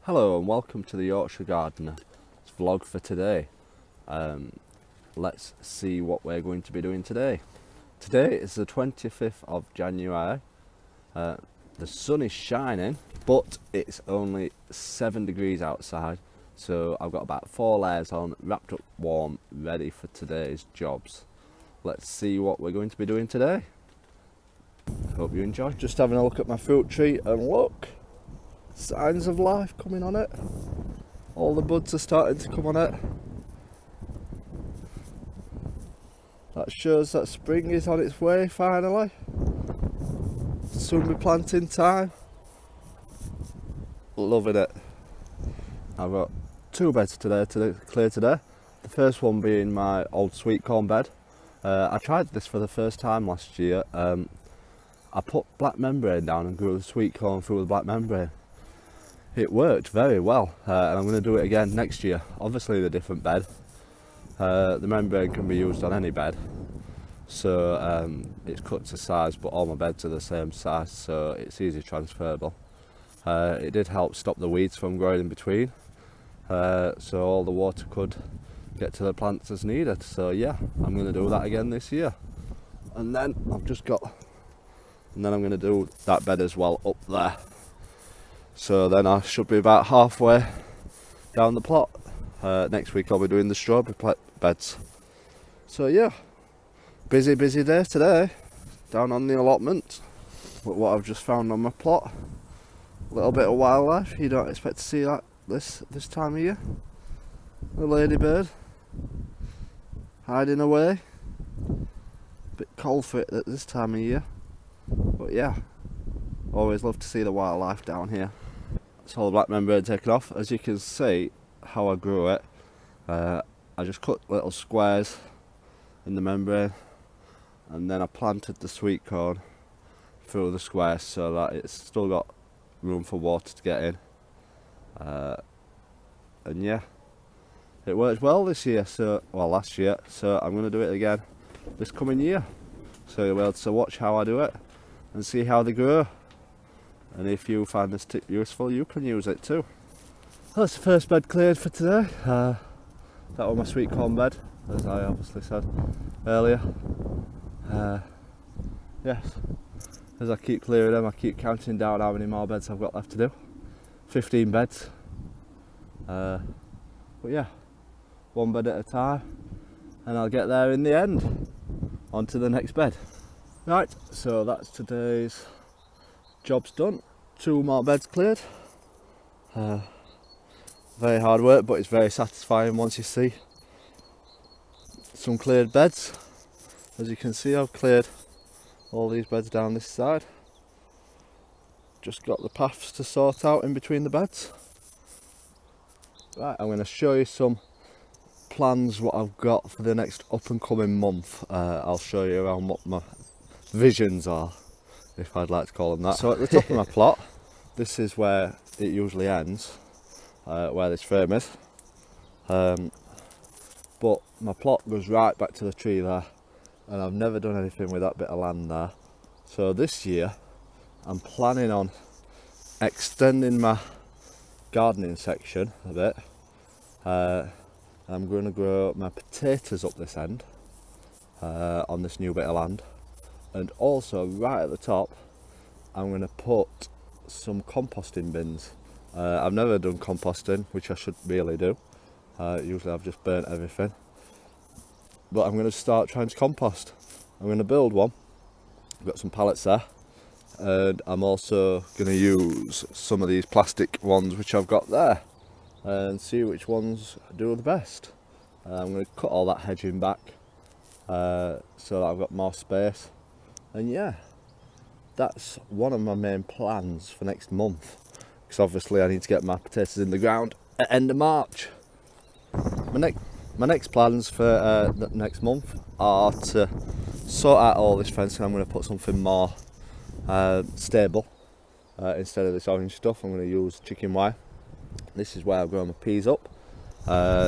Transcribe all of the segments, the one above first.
Hello and welcome to the Yorkshire Gardener vlog for today. Let's see what we're going to be doing today. Today is the 25th of January. The sun is shining, but it's only 7 degrees outside, so I've got about 4 layers on, wrapped up warm, ready for today's jobs. Let's see what we're going to be doing today. Hope you enjoy. Just having a look at my fruit tree, and look, signs of life coming on it. All the buds are starting to come on it. That shows that spring is on its way finally. Soon be planting time. Loving it. I've got 2 beds today to clear today. The first one being my old sweet corn bed. I tried this for the first time last year. I put black membrane down and grew the sweet corn through the black membrane. It worked very well, and I'm going to do it again next year. Obviously in a different bed. The membrane can be used on any bed, so it's cut to size, but all my beds are the same size, so it's easy transferable. It did help stop the weeds from growing in between, so all the water could get to the plants as needed. So yeah, I'm going to do that again this year. And then I'm going to do that bed as well up there. So then I should be about halfway down the plot. Next week I'll be doing the strawberry beds. So yeah, busy day today down on the allotment. But what I've just found on my plot, a little bit of wildlife. You don't expect to see that this time of year. The ladybird hiding away. Bit cold for it at this time of year, but yeah, always love to see the wildlife down here. It's all the black membrane taken off. As you can see how I grew it, I just cut little squares in the membrane, and then I planted the sweet corn through the squares so that it's still got room for water to get in. And yeah, it worked well this year, last year, so I'm going to do it again this coming year. So you'll be able to watch how I do it and see how they grow. And if you find this tip useful, you can use it too. That's the first bed cleared for today. That was my sweet corn bed, as I obviously said earlier. Yes, as I keep clearing them, I keep counting down how many more beds I've got left to do. 15 beds. But yeah, 1 bed at a time, and I'll get there in the end. On to the next bed. Right, so that's today's job's done. 2 more beds cleared. Very hard work, but it's very satisfying once you see some cleared beds. As you can see, I've cleared all these beds down this side. Just got the paths to sort out in between the beds. Right, I'm going to show you some plans what I've got for the next up and coming month. I'll show you around what my visions are, if I'd like to call them that. So at the top of my plot, this is where it usually ends, where this frame is, but my plot goes right back to the tree there, and I've never done anything with that bit of land there. So this year I'm planning on extending my gardening section a bit. I'm going to grow my potatoes up this end on this new bit of land, and also right at the top I'm going to put some composting bins. I've never done composting, which I should really do. Usually I've just burnt everything, but I'm going to start trying to compost. I'm going to build one. I've got some pallets there, and I'm also going to use some of these plastic ones which I've got there and see which ones do the best. I'm going to cut all that hedging back so that I've got more space. And yeah, that's one of my main plans for next month, because obviously I need to get my potatoes in the ground at end of March. My next plans for the next month are to sort out all this fencing. I'm going to put something more stable instead of this orange stuff. I'm going to use chicken wire. This is where I've grown my peas up.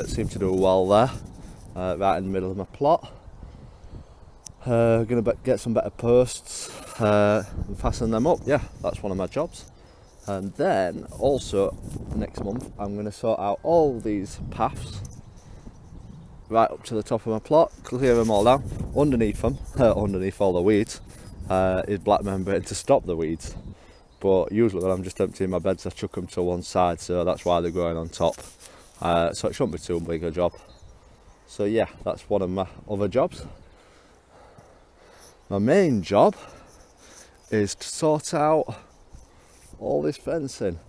Seem to do well there, right in the middle of my plot. Going to get some better posts and fasten them up. Yeah, that's one of my jobs. And then also next month I'm going to sort out all these paths right up to the top of my plot, clear them all down. Underneath them, underneath all the weeds, is black membrane to stop the weeds. But usually when I'm just emptying my beds, I chuck them to one side, so that's why they're growing on top. So it shouldn't be too big a job. So yeah, that's one of my other jobs. My main job is to sort out all this fencing.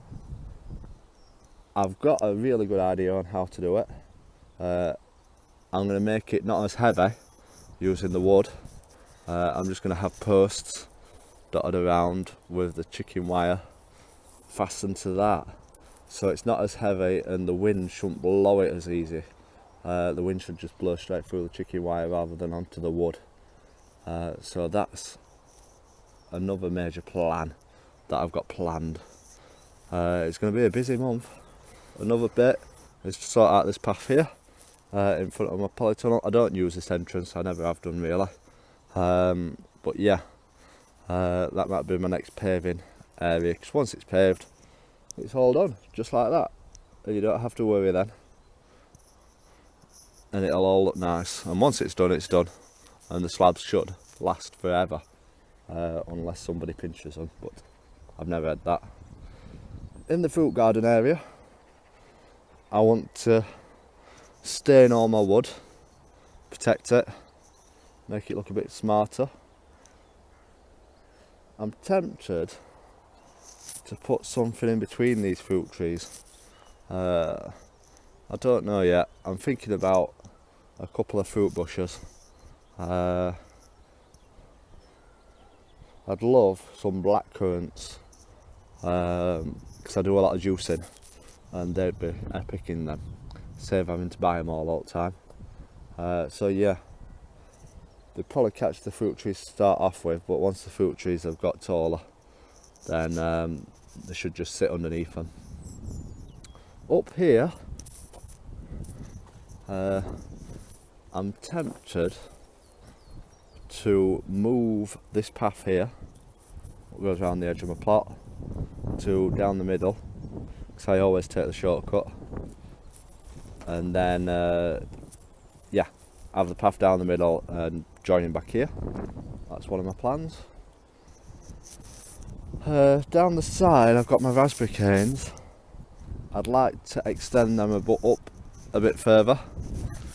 I've got a really good idea on how to do it. I'm going to make it not as heavy using the wood. I'm just going to have posts dotted around with the chicken wire fastened to that, so it's not as heavy and the wind shouldn't blow it as easy. The wind should just blow straight through the chicken wire rather than onto the wood. So that's another major plan that I've got planned. It's going to be a busy month. Another bit is to sort out this path here in front of my polytunnel. I don't use this entrance, I never have done really. But yeah, that might be my next paving area, because once it's paved, it's all done, just like that. And you don't have to worry then. And it'll all look nice. And once it's done, it's done. And the slabs should last forever, unless somebody pinches them, but I've never had that. In the fruit garden area, I want to stain all my wood, protect it, make it look a bit smarter. I'm tempted to put something in between these fruit trees. I don't know yet. I'm thinking about a couple of fruit bushes. I'd love some black currants, because I do a lot of juicing and they'd be epic in them. Save having to buy them all the time. So yeah, they'd probably catch the fruit trees to start off with, but once the fruit trees have got taller, then they should just sit underneath them. Up here, I'm tempted to move this path here, what goes around the edge of my plot, to down the middle, because I always take the shortcut, and then yeah, have the path down the middle and joining back here. That's one of my plans. Down the side I've got my raspberry canes. I'd like to extend them up a bit further.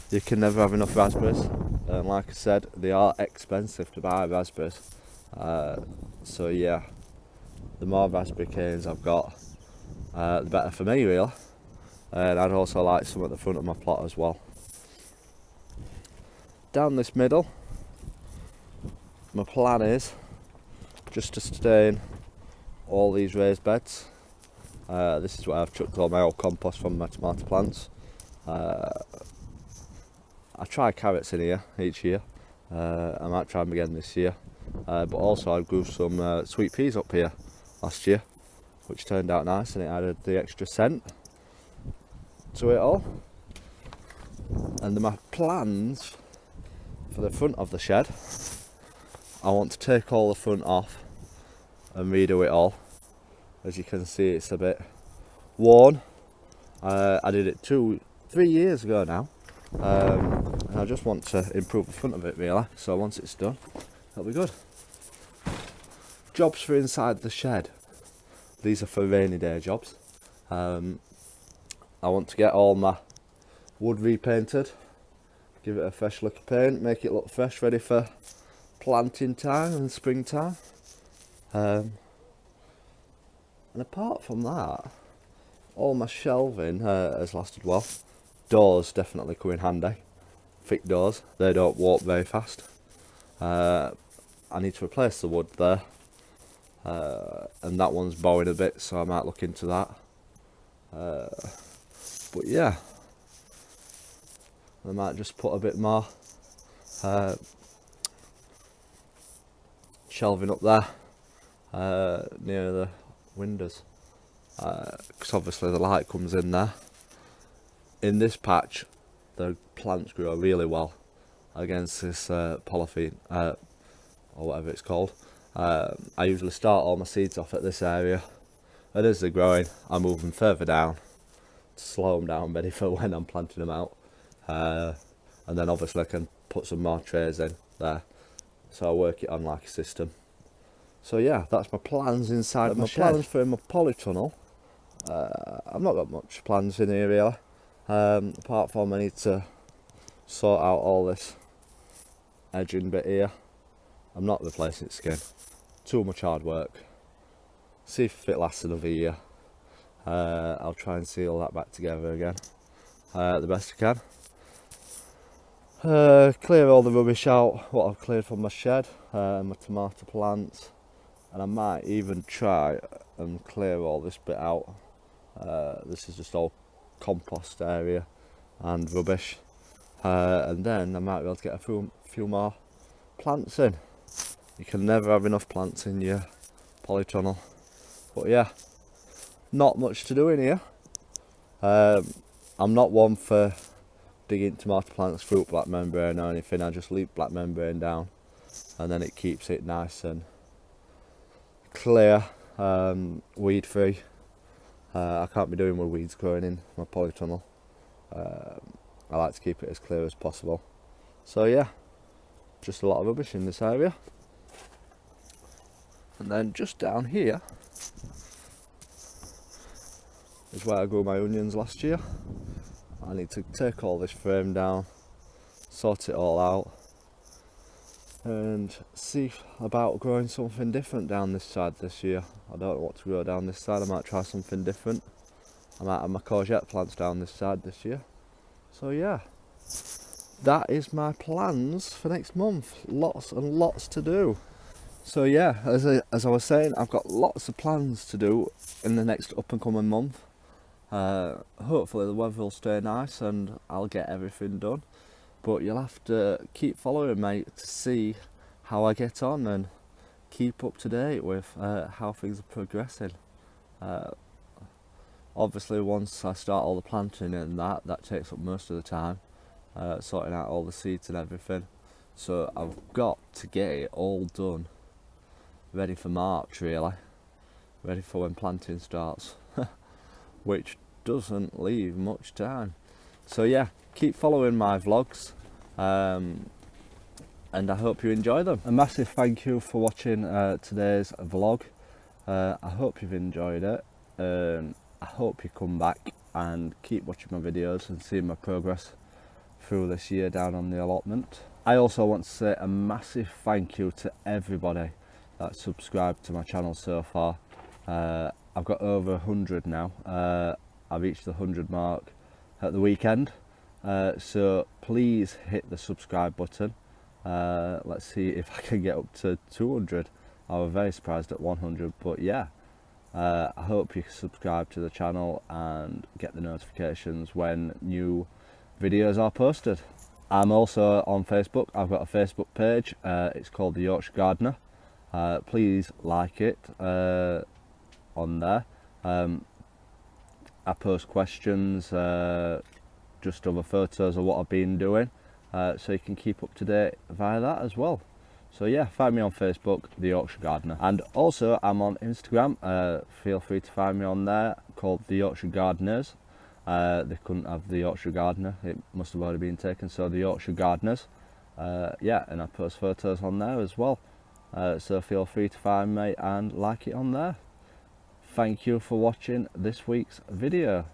You can never have enough raspberries, and like I said, they are expensive to buy raspberries. So yeah, the more raspberry canes I've got, the better for me really. And I'd also like some at the front of my plot as well. Down this middle, my plan is just to stain all these raised beds. This is where I've chucked all my old compost from my tomato plants. I try carrots in here each year. I might try them again this year. But also I grew some sweet peas up here last year, which turned out nice, and it added the extra scent to it all. And my plans for the front of the shed, I want to take all the front off and redo it all. As you can see, it's a bit worn. I did it 2-3 years ago now, and I just want to improve the front of it really, so once it's done, that'll be good. Jobs for inside the shed. These are for rainy day jobs. I want to get all my wood repainted, give it a fresh lick of paint, make it look fresh, ready for planting time and springtime. And apart from that, all my shelving has lasted well. Doors definitely come in handy. Thick doors, they don't warp very fast. I need to replace the wood there, and that one's bowing a bit, so I might look into that. But yeah, I might just put a bit more shelving up there near the windows, because obviously the light comes in there. In this patch, the plants grow really well against this polythene, or whatever it's called. I usually start all my seeds off at this area, And as they're growing, I move them further down to slow them down, ready for when I'm planting them out. And then obviously I can put some more trays in there. So I work it on like a system. So yeah, that's my plans inside my shed. Plans for my polytunnel. I've not got much plans in here really. Apart from I need to sort out all this edging bit here. I'm not replacing skin. Too much hard work. See if it lasts another year. I'll try and seal that back together again the best I can. Clear all the rubbish out, what I've cleared from my shed, my tomato plants, and I might even try and clear all this bit out. This is just all compost area and rubbish, and then I might be able to get a few more plants in. You can never have enough plants in your polytunnel. But yeah, not much to do in here. I'm not one for digging tomato plants, fruit black membrane or anything. I just leave black membrane down and then it keeps it nice and clear, weed free. I can't be doing with weeds growing in my polytunnel. I like to keep it as clear as possible. So yeah, just a lot of rubbish in this area. And then just down here is where I grew my onions last year. I need to take all this frame down, sort it all out, and see about growing something different down this side this year. I don't know what to grow down this side. I might try something different. I might have my courgette plants down this side this year. So yeah, that is my plans for next month. Lots and lots to do. So yeah, as I was saying, I've got lots of plans to do in the next up and coming month. Hopefully the weather will stay nice and I'll get everything done. But you'll have to keep following me to see how I get on and keep up to date with how things are progressing. Obviously once I start all the planting and that takes up most of the time, sorting out all the seeds and everything. So I've got to get it all done, ready for March really, ready for when planting starts, which doesn't leave much time. So yeah, keep following my vlogs, and I hope you enjoy them. A massive thank you for watching today's vlog. I hope you've enjoyed it. I hope you come back and keep watching my videos and seeing my progress through this year down on the allotment. I also want to say a massive thank you to everybody that subscribed to my channel so far. I've got over 100 now. I reached the 100 mark at the weekend, so please hit the subscribe button. Let's see if I can get up to 200. I was very surprised at 100, but yeah, I hope you subscribe to the channel and get the notifications when new videos are posted. I'm also on Facebook. I've got a Facebook page. It's called The Yorkshire Gardener. Please like it on there. I post questions, just other photos of what I've been doing, so you can keep up to date via that as well. So yeah, find me on Facebook, The Yorkshire Gardener. And also I'm on Instagram. Feel free to find me on there, called The Yorkshire Gardeners. They couldn't have The Yorkshire Gardener, it must have already been taken, so The Yorkshire Gardeners. Yeah, and I post photos on there as well. So feel free to find me and like it on there. Thank you for watching this week's video.